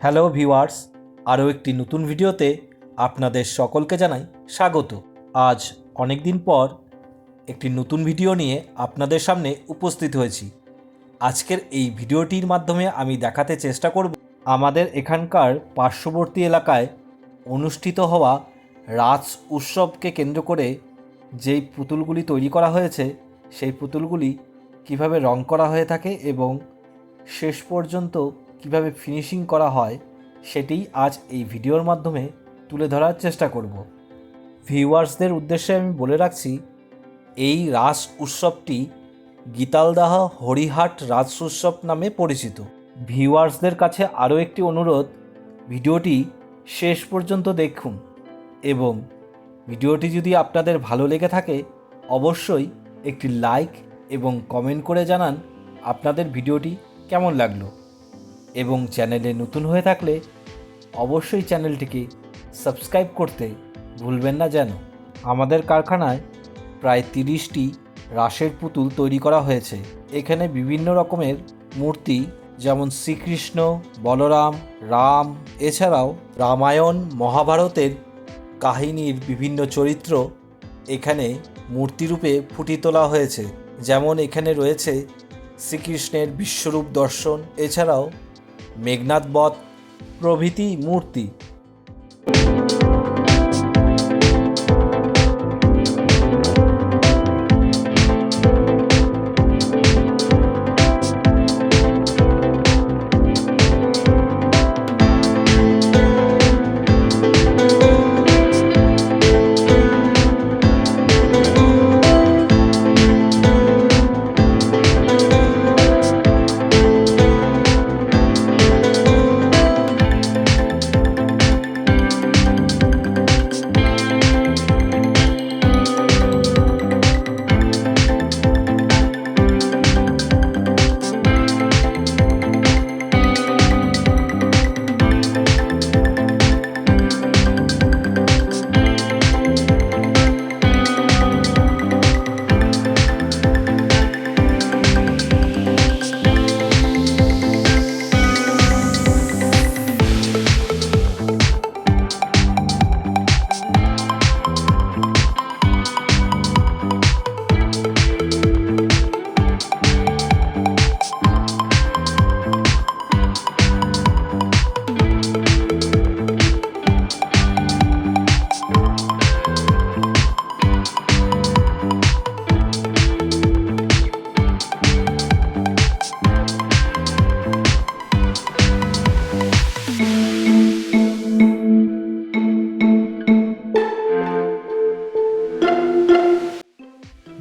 Hello viewers, আরও একটি নতুন ভিডিওতে আপনাদের সকলকে জানাই স্বাগত। আজ অনেক দিন পর একটি নতুন ভিডিও নিয়ে আপনাদের সামনে উপস্থিত হয়েছি। আজকের এই ভিডিওটির মাধ্যমে আমি দেখাতে চেষ্টা করব আমাদের এখানকার পার্শ্ববর্তী এলাকায় অনুষ্ঠিত হওয়া রাস উৎসবকে কেন্দ্র করে যেই পুতুলগুলি তৈরি করা হয়েছে সেই পুতুলগুলি কিভাবে রং করা হয়ে থাকে এবং শেষ পর্যন্ত কিভাবে ফিনিশিং করা হয় সেটিই আজ এই ভিডিওর মাধ্যমে তুলে ধরার চেষ্টা করব। ভিউয়ার্সদের উদ্দেশ্যে আমি বলে রাখছি, এই রাস উৎসবটি গীতালদাহ হরিহাট রাস উৎসব নামে পরিচিত। ভিউয়ার্সদের কাছে আরও একটি অনুরোধ, ভিডিওটি শেষ পর্যন্ত দেখুন এবং ভিডিওটি যদি আপনাদের ভালো লেগে থাকে অবশ্যই একটি লাইক এবং কমেন্ট করে জানান আপনাদের ভিডিওটি কেমন লাগলো, এবং চ্যানেলে নতুন হয়ে থাকলে অবশ্যই চ্যানেলটিকে সাবস্ক্রাইব করতে ভুলবেন না যেন। আমাদের কারখানায় প্রায় 30টি রাসের পুতুল তৈরি করা হয়েছে। এখানে বিভিন্ন রকমের মূর্তি, যেমন শ্রীকৃষ্ণ, বলরাম, রাম, এছাড়াও রামায়ণ মহাভারতের কাহিনীর বিভিন্ন চরিত্র এখানে মূর্তিরূপে ফুটিয়ে তোলা হয়েছে। যেমন এখানে রয়েছে শ্রীকৃষ্ণের বিশ্বরূপ দর্শন, এছাড়াও মেঘনাদ বধ প্রভৃতি মূর্তি।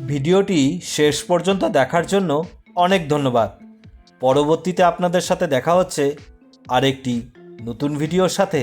ভিডিওটি শেষ পর্যন্ত দেখার জন্য অনেক ধন্যবাদ। পরবর্তীতে আপনাদের সাথে দেখা হচ্ছে আরেকটি নতুন ভিডিওর সাথে।